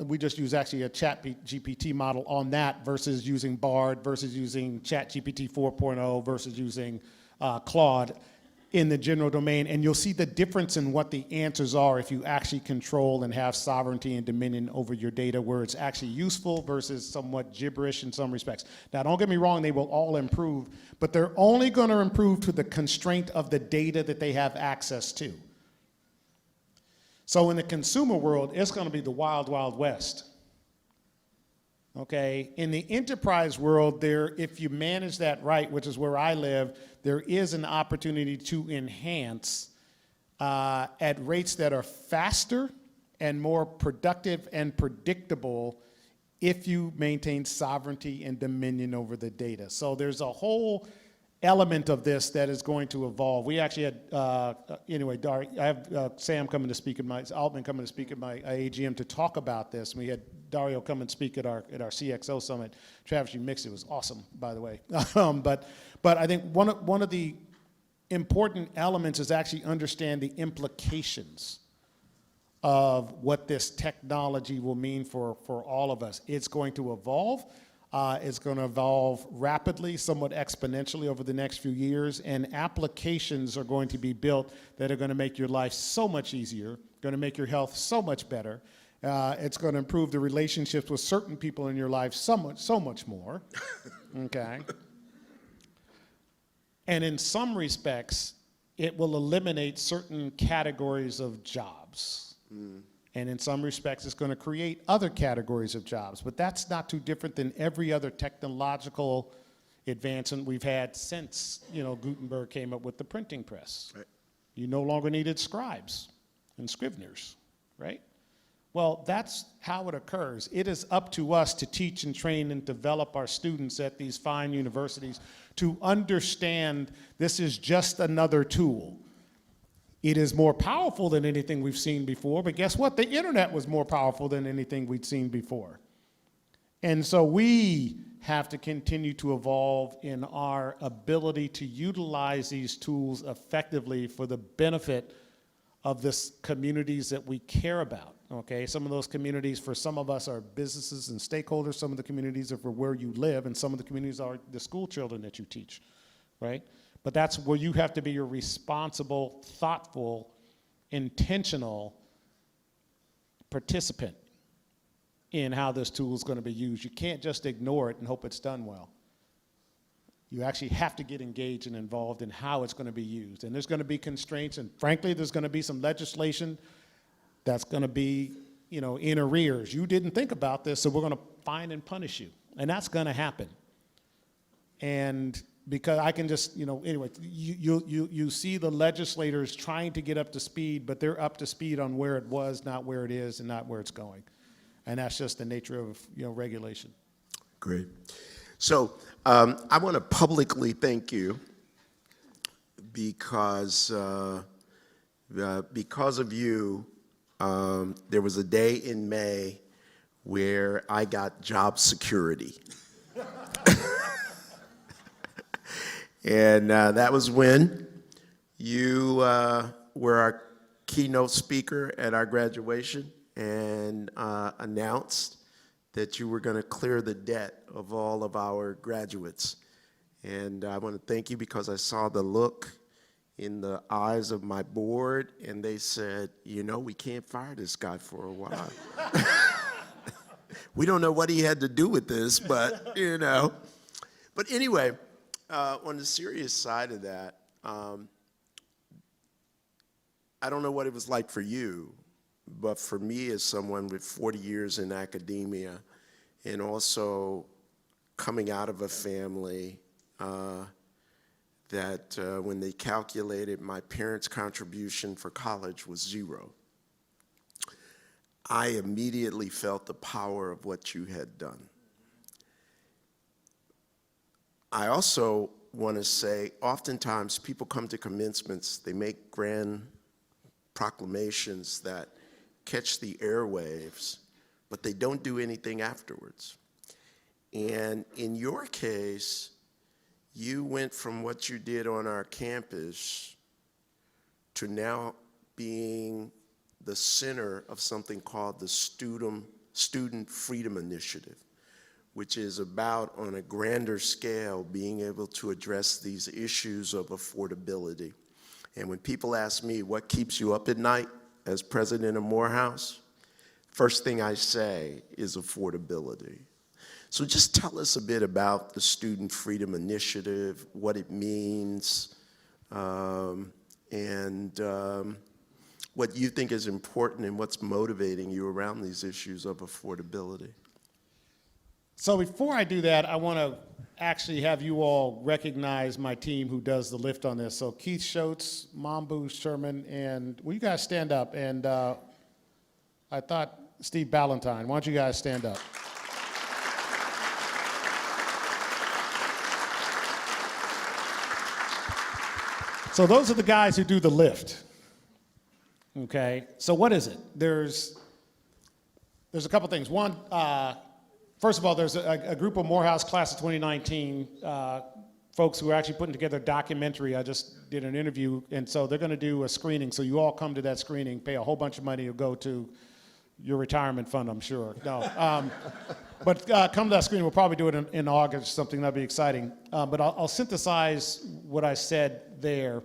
we just use actually a chat GPT model on that versus using Bard, versus using chat GPT 4.0, versus using Claude in the general domain, and you'll see the difference in what the answers are if you actually control and have sovereignty and dominion over your data, where it's actually useful versus somewhat gibberish in some respects. Now, don't get me wrong, they will all improve, but they're only going to improve to the constraint of the data that they have access to. So in the consumer world, it's going to be the wild, wild west. Okay, in the enterprise world, if you manage that right, which is where I live, there is an opportunity to enhance at rates that are faster and more productive and predictable if you maintain sovereignty and dominion over the data. So there's a whole element of this that is going to evolve. We actually had, I have Sam coming to speak Altman coming to speak at my AGM to talk about this. We had Dario come and speak at our CXO summit. Travis, you mixed it. It was awesome, by the way. But I think one of the important elements is actually understand the implications of what this technology will mean for all of us. It's going to evolve. It's going to evolve rapidly, somewhat exponentially over the next few years, and applications are going to be built that are going to make your life so much easier, going to make your health so much better. It's going to improve the relationships with certain people in your life so much more, okay? And in some respects, it will eliminate certain categories of jobs. And in some respects, it's going to create other categories of jobs. But that's not too different than every other technological advancement we've had since, Gutenberg came up with the printing press. Right. You no longer needed scribes and scriveners, right? Well, that's how it occurs. It is up to us to teach and train and develop our students at these fine universities to understand this is just another tool. It is more powerful than anything we've seen before, but guess what? The internet was more powerful than anything we'd seen before. And so we have to continue to evolve in our ability to utilize these tools effectively for the benefit of the communities that we care about, okay? Some of those communities, for some of us, are businesses and stakeholders. Some of the communities are for where you live, and some of the communities are the school children that you teach, right? But that's where you have to be a responsible, thoughtful, intentional participant in how this tool is going to be used. You can't just ignore it and hope it's done well. You actually have to get engaged and involved in how it's going to be used. And there's going to be constraints, and frankly, there's going to be some legislation that's going to be, in arrears. You didn't think about this, so we're going to fine and punish you. And that's going to happen. And because I can just, anyway, you see the legislators trying to get up to speed, but they're up to speed on where it was, not where it is, and not where it's going. And that's just the nature of, regulation. Great. So I want to publicly thank you because of you, there was a day in May where I got job security. And that was when you were our keynote speaker at our graduation and announced that you were going to clear the debt of all of our graduates. And I want to thank you because I saw the look in the eyes of my board, and they said, we can't fire this guy for a while. We don't know what he had to do with this, but, But anyway, on the serious side of that, I don't know what it was like for you, but for me as someone with 40 years in academia and also coming out of a family that when they calculated my parents' contribution for college was 0, I immediately felt the power of what you had done. I also want to say, oftentimes people come to commencements, they make grand proclamations that catch the airwaves, but they don't do anything afterwards. And in your case, you went from what you did on our campus to now being the center of something called the Student Freedom Initiative, which is about, on a grander scale, being able to address these issues of affordability. And when people ask me what keeps you up at night as president of Morehouse, first thing I say is affordability. So just tell us a bit about the Student Freedom Initiative, what it means, and what you think is important and what's motivating you around these issues of affordability. So before I do that, I want to actually have you all recognize my team who does the lift on this. So Keith Schultz, Mambu Sherman, and will you guys stand up? And I thought Steve Ballantyne. Why don't you guys stand up? So those are the guys who do the lift. Okay, so what is it? There's a couple things. One, first of all, there's a group of Morehouse class of 2019 folks who are actually putting together a documentary. I just did an interview, and so they're going to do a screening. So you all come to that screening, pay a whole bunch of money to go to your retirement fund, I'm sure. No, but come to that screening. We'll probably do it in August, something that'll be exciting. But I'll synthesize what I said there.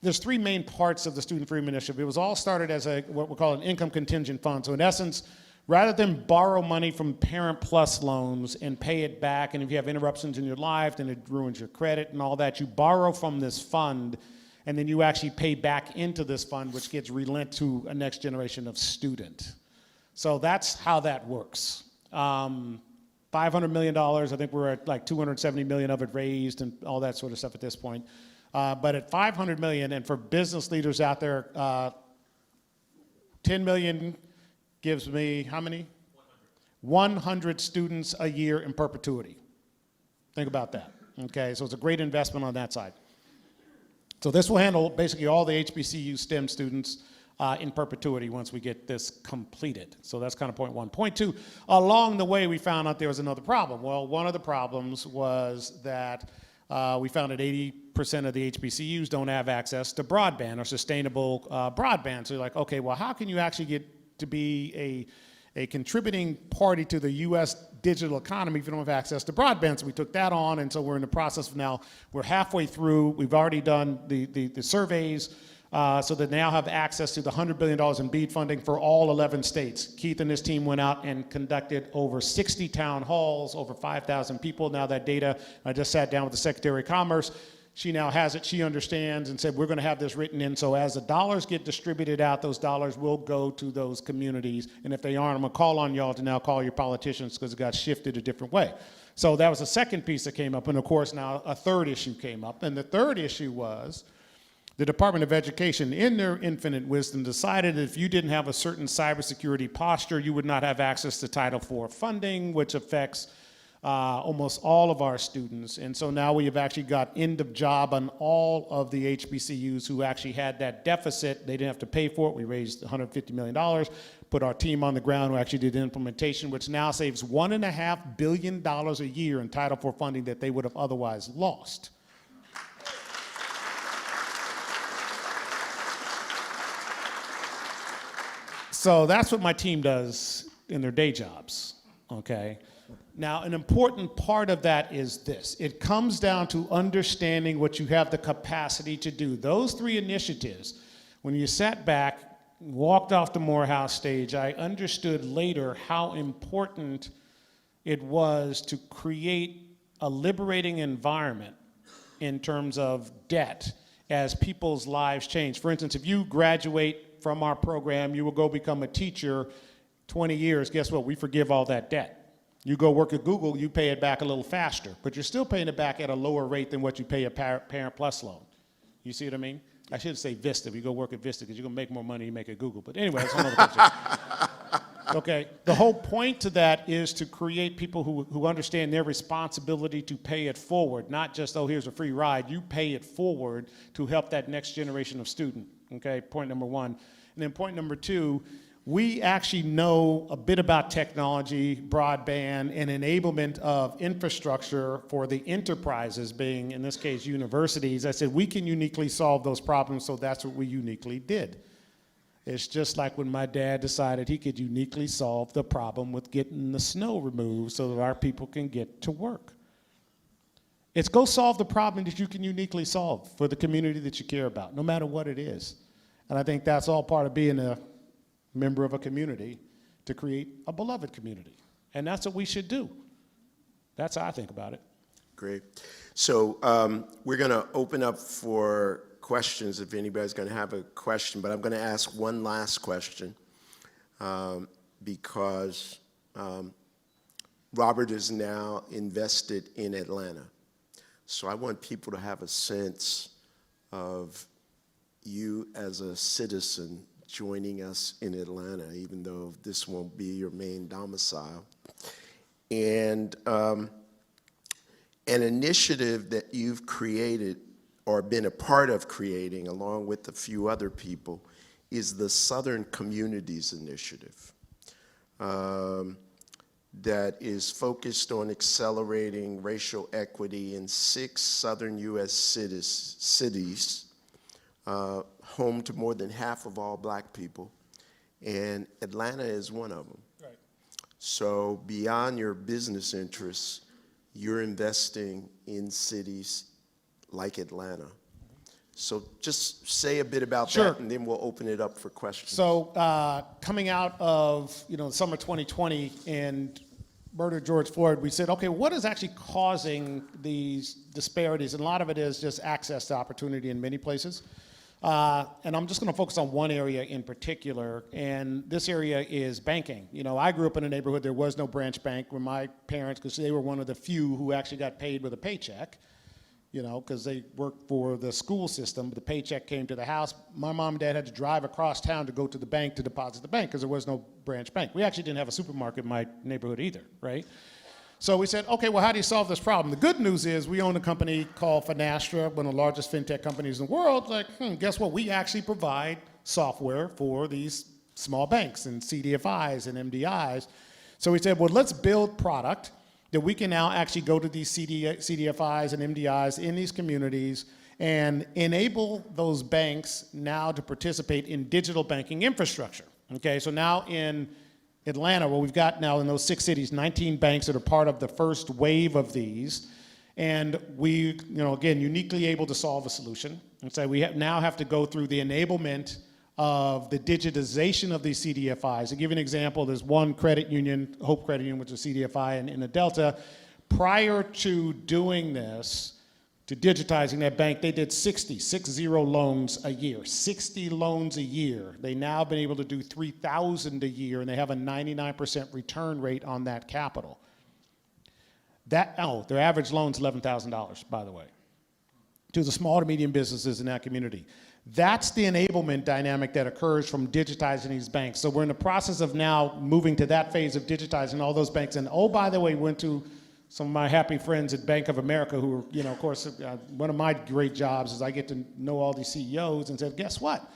There's 3 main parts of the Student Freedom Initiative. It was all started as what we call an income contingent fund. So in essence, rather than borrow money from Parent Plus loans and pay it back, and if you have interruptions in your life, then it ruins your credit and all that, you borrow from this fund, and then you actually pay back into this fund, which gets relent to a next generation of student. So that's how that works. $500 million, I think we're at like $270 million of it raised and all that sort of stuff at this point. But at $500 million, and for business leaders out there, 10 million gives me how many? 100 students a year in perpetuity. Think about that. Okay, so it's a great investment on that side. So this will handle basically all the HBCU STEM students in perpetuity once we get this completed. So that's kind of point one. Point two, along the way we found out there was another problem. Well, one of the problems was that we found that 80% of the HBCUs don't have access to broadband or sustainable broadband. So you're like, okay, well, how can you actually get to be a contributing party to the U.S. digital economy if you don't have access to broadband? So we took that on, and so we're in the process of now, we're halfway through. We've already done the surveys, so that now have access to the $100 billion in BEAD funding for all 11 states. Keith and his team went out and conducted over 60 town halls, over 5,000 people. Now that data, I just sat down with the Secretary of Commerce. She now has it, she understands, and said we're going to have this written in, so as the dollars get distributed out, those dollars will go to those communities, and if they aren't, I'm going to call on y'all to now call your politicians because it got shifted a different way. So that was the second piece that came up, and of course now a third issue came up, and the third issue was the Department of Education, in their infinite wisdom, decided that if you didn't have a certain cybersecurity posture, you would not have access to Title IV funding, which affects almost all of our students. And so now we have actually got end of job on all of the HBCUs who actually had that deficit. They didn't have to pay for it. We raised $150 million, put our team on the ground who actually did the implementation, which now saves $1.5 billion a year in Title IV funding that they would have otherwise lost. So that's what my team does in their day jobs, okay? Now, an important part of that is this. It comes down to understanding what you have the capacity to do. Those three initiatives, when you sat back, walked off the Morehouse stage, I understood later how important it was to create a liberating environment in terms of debt as people's lives change. For instance, if you graduate from our program, you will go become a teacher 20 years, guess what? We forgive all that debt. You go work at Google, you pay it back a little faster, but you're still paying it back at a lower rate than what you pay a Parent Plus loan. You see what I mean? I should say Vista. If you go work at Vista, because you're going to make more money you make at Google. But anyway, that's another picture. Okay, the whole point to that is to create people who understand their responsibility to pay it forward, not just, oh, here's a free ride. You pay it forward to help that next generation of student. Okay, point number one. And then point number two, we actually know a bit about technology, broadband, and enablement of infrastructure for the enterprises, being, in this case, universities. I said, we can uniquely solve those problems, so that's what we uniquely did. It's just like when my dad decided he could uniquely solve the problem with getting the snow removed so that our people can get to work. It's go solve the problem that you can uniquely solve for the community that you care about, no matter what it is. And I think that's all part of being a member of a community, to create a beloved community. And that's what we should do. That's how I think about it. Great. So we're going to open up for questions if anybody's going to have a question, but I'm going to ask one last question because Robert is now invested in Atlanta. So I want people to have a sense of you as a citizen joining us in Atlanta, even though this won't be your main domicile. And an initiative that you've created or been a part of creating, along with a few other people, is the Southern Communities Initiative that is focused on accelerating racial equity in 6 southern U.S. cities, home to more than half of all black people, and Atlanta is one of them. Right. So beyond your business interests, you're investing in cities like Atlanta. So just say a bit about that, and then we'll open it up for questions. So coming out of the summer 2020 and murder of George Floyd, we said, okay, what is actually causing these disparities? And a lot of it is just access to opportunity in many places. And I'm just going to focus on one area in particular, and this area is banking. I grew up in a neighborhood, there was no branch bank when my parents, because they were one of the few who actually got paid with a paycheck. you know, because they worked for the school system, but the paycheck came to the house. My mom and dad had to drive across town to go to the bank to deposit the bank because there was no branch bank. We actually didn't have a supermarket in my neighborhood either, right? So we said, okay, well, how do you solve this problem? The good news is we own a company called Finastra, one of the largest fintech companies in the world. Like, guess what? We actually provide software for these small banks and CDFIs and MDIs. So we said, well, let's build product that we can now actually go to these CDFIs and MDIs in these communities and enable those banks now to participate in digital banking infrastructure. Okay, so now in Atlanta, well, we've got now in those 6 cities, 19 banks that are part of the first wave of these. And we, again, uniquely able to solve a solution. And so we now have to go through the enablement of the digitization of these CDFIs. To give you an example, there's one credit union, Hope Credit Union, which is a CDFI in the Delta. Prior to doing this, to digitizing that bank, they did 60 loans a year, 60 loans a year. They now have been able to do 3,000 a year, and they have a 99% return rate on that capital. Their average loan's $11,000, by the way, to the small to medium businesses in that community. That's the enablement dynamic that occurs from digitizing these banks. So we're in the process of now moving to that phase of digitizing all those banks. And oh, by the way, went to some of my happy friends at Bank of America who are, of course, one of my great jobs is I get to know all these CEOs and said, guess what?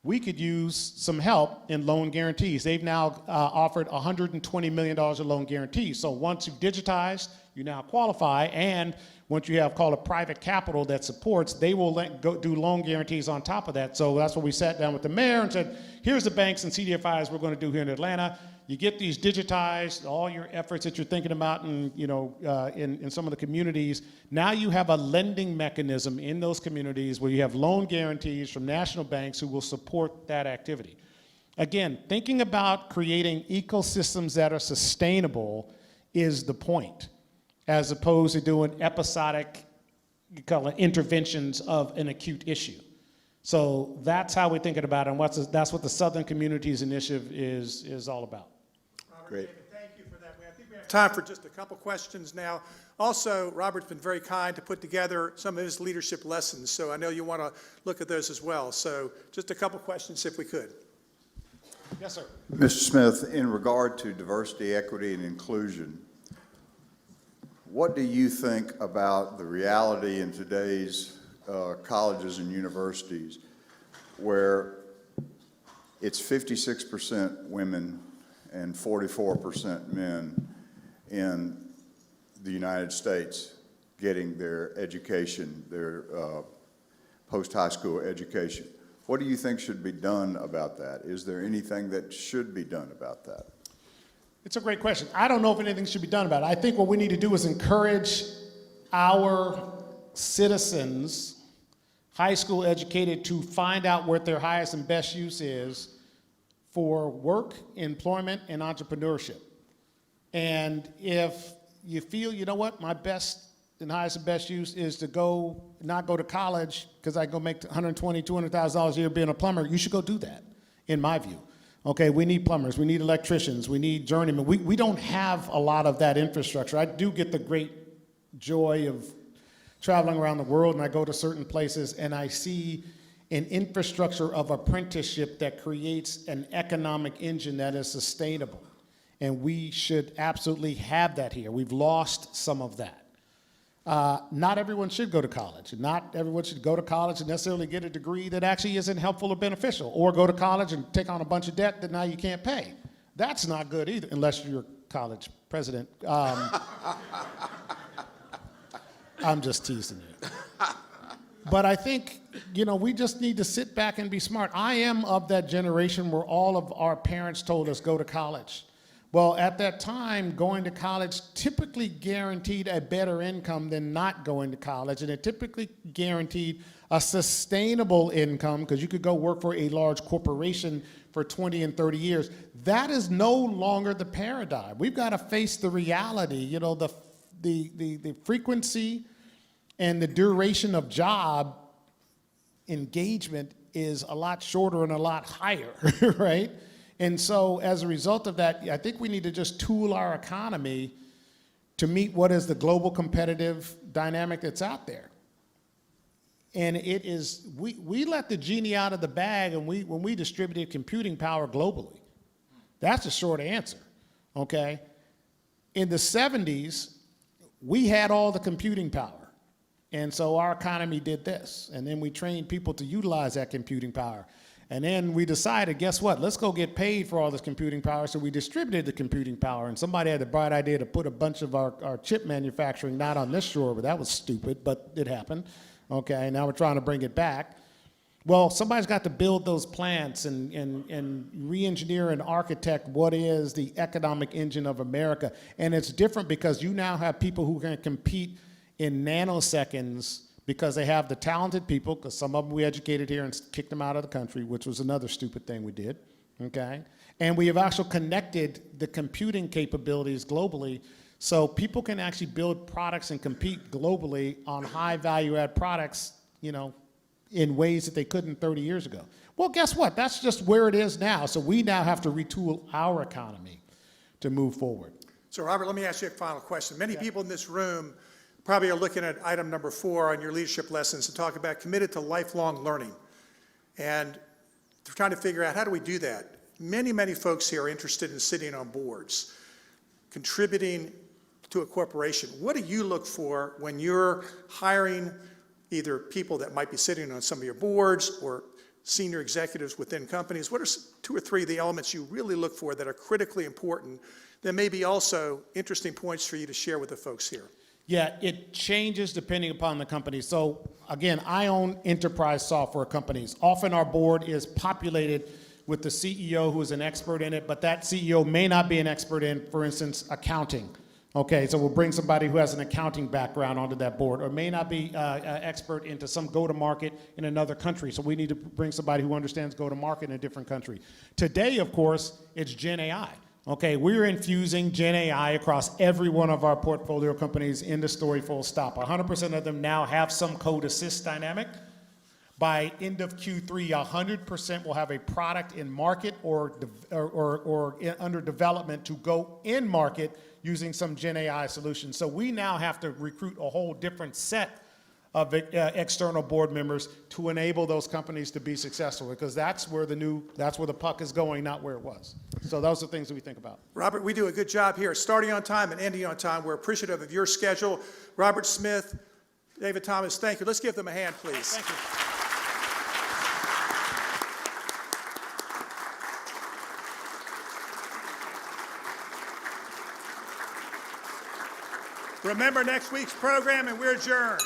We could use some help in loan guarantees. They've now offered $120 million of loan guarantees. So once you've digitized, you now qualify, and once you have called a private capital that supports, they will do loan guarantees on top of that. So that's what we sat down with the mayor and said, here's the banks and CDFIs we're going to do here in Atlanta. You get these digitized, all your efforts that you're thinking about in some of the communities. Now you have a lending mechanism in those communities where you have loan guarantees from national banks who will support that activity. Again, thinking about creating ecosystems that are sustainable is the point, as opposed to doing episodic, you call it interventions of an acute issue. So that's how we're thinking about it, and that's what the Southern Communities Initiative is all about. Great. Thank you for that. I think we have time for just a couple questions now. Also, Robert's been very kind to put together some of his leadership lessons, so I know you want to look at those as well. So just a couple questions if we could. Yes, sir. Mr. Smith, in regard to diversity, equity, and inclusion, what do you think about the reality in today's colleges and universities where it's 56% women and 44% men in the United States getting their education, their post-high school education? What do you think should be done about that? Is there anything that should be done about that? It's a great question. I don't know if anything should be done about it. I think what we need to do is encourage our citizens, high school educated, to find out what their highest and best use is for work, employment, and entrepreneurship. And if you feel, you know what, my best and highest and best use is to not go to college because I go make $120,000, $200,000 a year being a plumber, you should go do that, in my view. Okay, we need plumbers, we need electricians, we need journeymen. We don't have a lot of that infrastructure. I do get the great joy of traveling around the world, and I go to certain places and I see an infrastructure of apprenticeship that creates an economic engine that is sustainable. And we should absolutely have that here. We've lost some of that. Not everyone should go to college. Not everyone should go to college and necessarily get a degree that actually isn't helpful or beneficial, or go to college and take on a bunch of debt that now you can't pay. That's not good either, unless you're a college president. I'm just teasing you. But I think, we just need to sit back and be smart. I am of that generation where all of our parents told us, go to college. Well, at that time, going to college typically guaranteed a better income than not going to college, and it typically guaranteed a sustainable income because you could go work for a large corporation for 20 and 30 years. That is no longer the paradigm. We've got to face the reality. The frequency and the duration of job engagement is a lot shorter and a lot higher, right? And so as a result of that, I think we need to just tool our economy to meet what is the global competitive dynamic that's out there. And it is, we let the genie out of the bag and when we distributed computing power globally. That's the short answer, okay? In the 70s, we had all the computing power. And so our economy did this. And then we trained people to utilize that computing power. And then we decided, guess what? Let's go get paid for all this computing power. So we distributed the computing power. And somebody had the bright idea to put a bunch of our chip manufacturing, not on this shore, but that was stupid, but it happened. Okay, now we're trying to bring it back. Well, somebody's got to build those plants and re-engineer and architect what is the economic engine of America. And it's different because you now have people who can compete in nanoseconds because they have the talented people, because some of them we educated here and kicked them out of the country, which was another stupid thing we did, okay? And we have actually connected the computing capabilities globally so people can actually build products and compete globally on high value add products, you know, in ways that they couldn't 30 years ago. Well, guess what? That's just where it is now. So we now have to retool our economy to move forward. So Robert, let me ask you a final question. Many people in this room probably are looking at item number 4 on your leadership lessons and talk about committed to lifelong learning. And they're trying to figure out how do we do that? Many, many folks here are interested in sitting on boards, contributing to a corporation. What do you look for when you're hiring either people that might be sitting on some of your boards or senior executives within companies? What are 2 or 3 of the elements you really look for that are critically important that may be also interesting points for you to share with the folks here? Yeah, it changes depending upon the company. So again, I own enterprise software companies. Often our board is populated with the CEO who is an expert in it, but that CEO may not be an expert in, for instance, accounting. Okay, so we'll bring somebody who has an accounting background onto that board, or may not be an expert into some go-to-market in another country. So we need to bring somebody who understands go-to-market in a different country. Today, of course, it's Gen AI. Okay, we're infusing Gen AI across every one of our portfolio companies in the story full stop. 100% of them now have some code assist dynamic. By end of Q3, 100% will have a product in market or under development to go in market using some Gen AI solution. So we now have to recruit a whole different set of external board members to enable those companies to be successful, because that's where the puck is going, not where it was. So those are things that we think about. Robert, we do a good job here, starting on time and ending on time. We're appreciative of your schedule. Robert Smith, David Thomas, thank you. Let's give them a hand, please. Thank you. Remember next week's program, and we're adjourned.